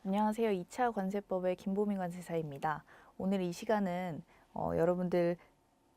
안녕하세요. 2차 관세법의 김보민 관세사입니다. 오늘 이 시간은 여러분들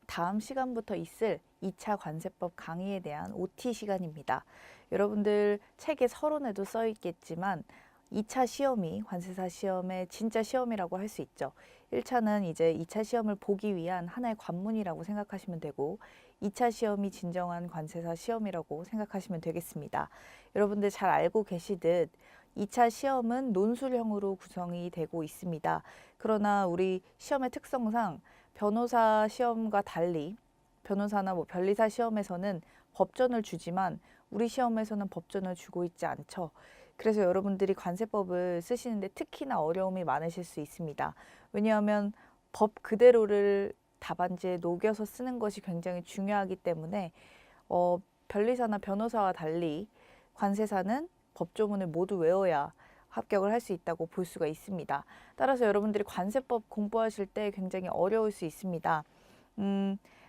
다음 시간부터 있을 2차 관세법 강의에 대한 OT 시간입니다. 여러분들 책의 서론에도 써 있겠지만 2차 시험이 관세사 시험의 진짜 시험이라고 할 수 있죠. 1차는 이제 2차 시험을 보기 위한 하나의 관문이라고 생각하시면 되고 2차 시험이 진정한 관세사 시험이라고 생각하시면 되겠습니다. 여러분들 잘 알고 계시듯 2차 시험은 논술형으로 구성이 되고 있습니다. 그러나 우리 시험의 특성상 변호사 시험과 달리 변호사나 변리사 시험에서는 법전을 주지만 우리 시험에서는 법전을 주고 있지 않죠. 그래서 여러분들이 관세법을 쓰시는데 특히나 어려움이 많으실 수 있습니다. 왜냐하면 법 그대로를 답안지에 녹여서 쓰는 것이 굉장히 중요하기 때문에 변리사나 변호사와 달리 관세사는 법조문을 모두 외워야 합격을 할 수 있다고 볼 수가 있습니다. 따라서 여러분들이 관세법 공부하실 때 굉장히 어려울 수 있습니다.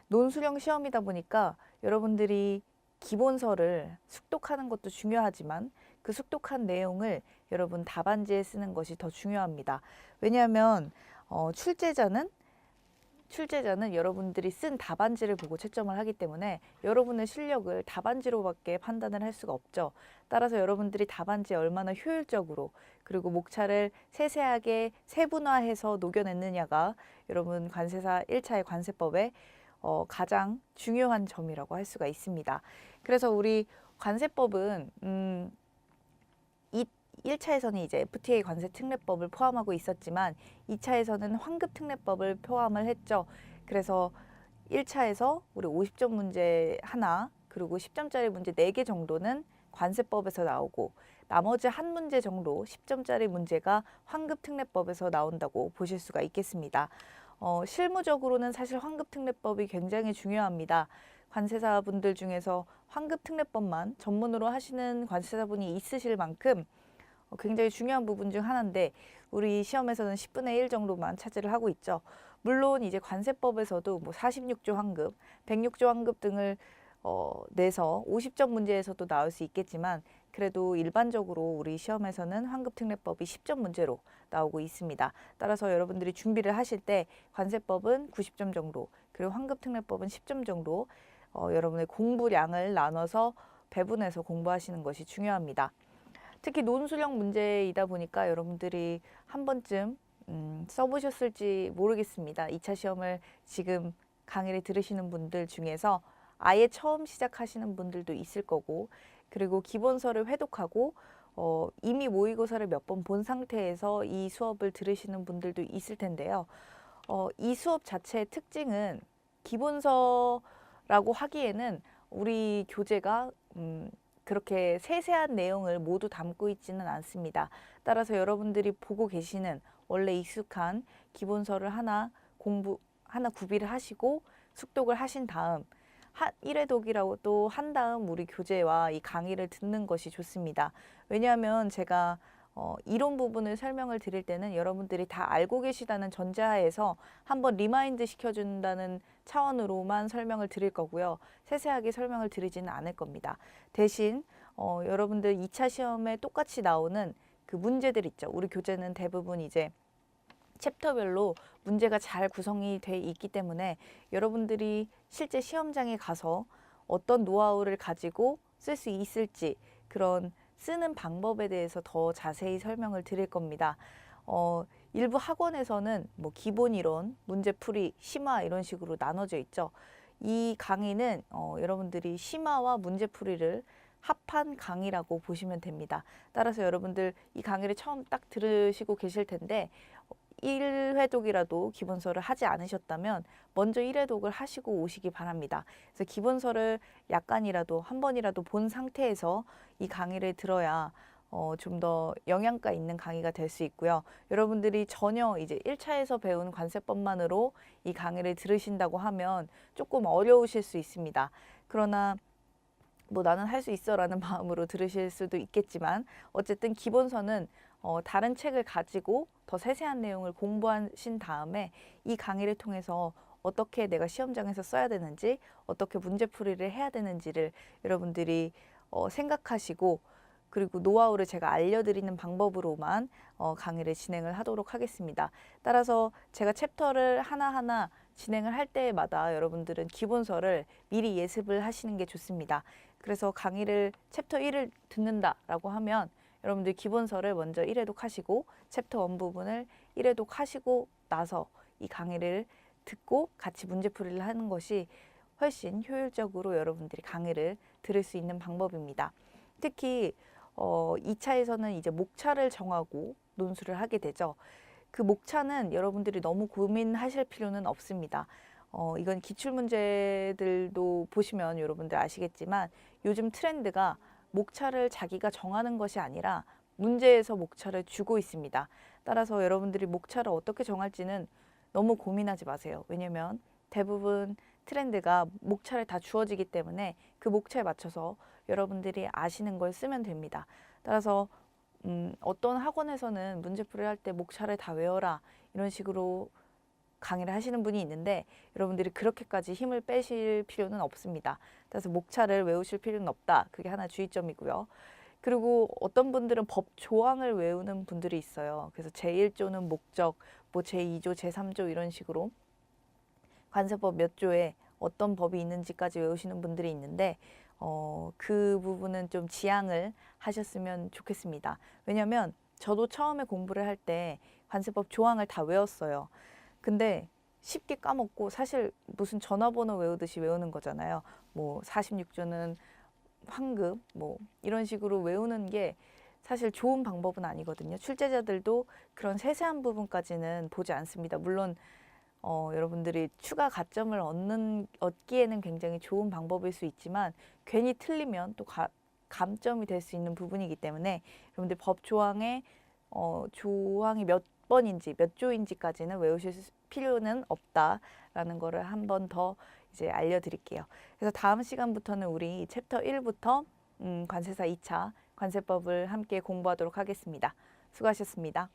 논술형 시험이다 보니까 여러분들이 기본서를 숙독하는 것도 중요하지만 그 숙독한 내용을 여러분 답안지에 쓰는 것이 더 중요합니다. 왜냐하면 출제자는 여러분들이 쓴 답안지를 보고 채점을 하기 때문에 여러분의 실력을 답안지로밖에 판단을 할 수가 없죠. 따라서 여러분들이 답안지에 얼마나 효율적으로 그리고 목차를 세세하게 세분화해서 녹여냈느냐가 여러분 관세사 1차의 관세법의 가장 중요한 점이라고 할 수가 있습니다. 그래서 우리 관세법은 1차에서는 이제 FTA 관세 특례법을 포함하고 있었지만 2차에서는 환급 특례법을 포함을 했죠. 그래서 1차에서 우리 50점 문제 하나 그리고 10점짜리 문제 4개 정도는 관세법에서 나오고 나머지 한 문제 정도 10점짜리 문제가 환급 특례법에서 나온다고 보실 수가 있겠습니다. 실무적으로는 사실 환급 특례법이 굉장히 중요합니다. 관세사분들 중에서 환급 특례법만 전문으로 하시는 관세사분이 있으실 만큼 굉장히 중요한 부분 중 하나인데 우리 시험에서는 10분의 1 정도만 차지를 하고 있죠. 물론 이제 관세법에서도 46조 환급, 106조 환급 등을 내서 50점 문제에서도 나올 수 있겠지만 그래도 일반적으로 우리 시험에서는 환급 특례법이 10점 문제로 나오고 있습니다. 따라서 여러분들이 준비를 하실 때 관세법은 90점 정도, 그리고 환급 특례법은 10점 정도 여러분의 공부량을 나눠서 배분해서 공부하시는 것이 중요합니다. 특히 논술형 문제이다 보니까 여러분들이 한 번쯤 써보셨을지 모르겠습니다. 2차 시험을 지금 강의를 들으시는 분들 중에서 아예 처음 시작하시는 분들도 있을 거고 그리고 기본서를 회독하고 이미 모의고사를 몇 번 본 상태에서 이 수업을 들으시는 분들도 있을 텐데요. 이 수업 자체의 특징은 기본서라고 하기에는 우리 교재가 그렇게 세세한 내용을 모두 담고 있지는 않습니다. 따라서 여러분들이 보고 계시는 원래 익숙한 기본서를 하나 구비를 하시고 숙독을 하신 다음 1회독이라고 또 한 다음 우리 교재와 이 강의를 듣는 것이 좋습니다. 왜냐하면 제가 이론 부분을 설명을 드릴 때는 여러분들이 다 알고 계시다는 전제하에서 한번 리마인드 시켜준다는 차원으로만 설명을 드릴 거고요. 세세하게 설명을 드리지는 않을 겁니다. 대신 여러분들 2차 시험에 똑같이 나오는 그 문제들 있죠. 우리 교재는 대부분 이제 챕터별로 문제가 잘 구성이 돼 있기 때문에 여러분들이 실제 시험장에 가서 어떤 노하우를 가지고 쓸 수 있을지 그런 쓰는 방법에 대해서 더 자세히 설명을 드릴 겁니다. 일부 학원에서는 기본 이론, 문제풀이, 심화 이런 식으로 나눠져 있죠. 이 강의는 여러분들이 심화와 문제풀이를 합한 강의라고 보시면 됩니다. 따라서 여러분들 이 강의를 처음 딱 들으시고 계실 텐데 1회독이라도 기본서를 하지 않으셨다면 먼저 1회독을 하시고 오시기 바랍니다. 그래서 기본서를 약간이라도 한 번이라도 본 상태에서 이 강의를 들어야 좀 더 영양가 있는 강의가 될 수 있고요. 여러분들이 전혀 이제 1차에서 배운 관세법만으로 이 강의를 들으신다고 하면 조금 어려우실 수 있습니다. 그러나 나는 할 수 있어 라는 마음으로 들으실 수도 있겠지만 어쨌든 기본서는 다른 책을 가지고 더 세세한 내용을 공부하신 다음에 이 강의를 통해서 어떻게 내가 시험장에서 써야 되는지 어떻게 문제풀이를 해야 되는지를 여러분들이 생각하시고 그리고 노하우를 제가 알려드리는 방법으로만 강의를 진행을 하도록 하겠습니다. 따라서 제가 챕터를 하나하나 진행을 할 때마다 여러분들은 기본서를 미리 예습을 하시는 게 좋습니다. 그래서 강의를 챕터 1을 듣는다라고 하면 여러분들 기본서를 먼저 1회독 하시고 챕터 1 부분을 1회독 하시고 나서 이 강의를 듣고 같이 문제풀이를 하는 것이 훨씬 효율적으로 여러분들이 강의를 들을 수 있는 방법입니다. 특히 2차에서는 이제 목차를 정하고 논술을 하게 되죠. 그 목차는 여러분들이 너무 고민하실 필요는 없습니다. 이건 기출문제들도 보시면 여러분들 아시겠지만 요즘 트렌드가 목차를 자기가 정하는 것이 아니라 문제에서 목차를 주고 있습니다. 따라서 여러분들이 목차를 어떻게 정할지는 너무 고민하지 마세요. 왜냐면 대부분 트렌드가 목차를 다 주어지기 때문에 그 목차에 맞춰서 여러분들이 아시는 걸 쓰면 됩니다. 따라서 어떤 학원에서는 문제풀이를 할 때 목차를 다 외워라 이런 식으로 강의를 하시는 분이 있는데 여러분들이 그렇게까지 힘을 빼실 필요는 없습니다. 그래서 목차를 외우실 필요는 없다. 그게 하나 주의점이고요. 그리고 어떤 분들은 법 조항을 외우는 분들이 있어요. 그래서 제1조는 목적, 뭐 제2조, 제3조 이런 식으로 관세법 몇 조에 어떤 법이 있는지까지 외우시는 분들이 있는데 그 부분은 좀 지양을 하셨으면 좋겠습니다. 왜냐하면 저도 처음에 공부를 할 때 관세법 조항을 다 외웠어요. 근데 쉽게 까먹고 사실 무슨 전화번호 외우듯이 외우는 거잖아요. 뭐 46조는 환급 뭐 이런 식으로 외우는 게 사실 좋은 방법은 아니거든요. 출제자들도 그런 세세한 부분까지는 보지 않습니다. 물론 여러분들이 추가 가점을 얻기에는 굉장히 좋은 방법일 수 있지만 괜히 틀리면 또 감점이 될 수 있는 부분이기 때문에 여러분들 법 조항의 조항이 몇 번인지 몇 조인지까지는 외우실 필요는 없다라는 거를 한 번 더 이제 알려드릴게요. 그래서 다음 시간부터는 우리 챕터 1부터 관세사 2차 관세법을 함께 공부하도록 하겠습니다. 수고하셨습니다.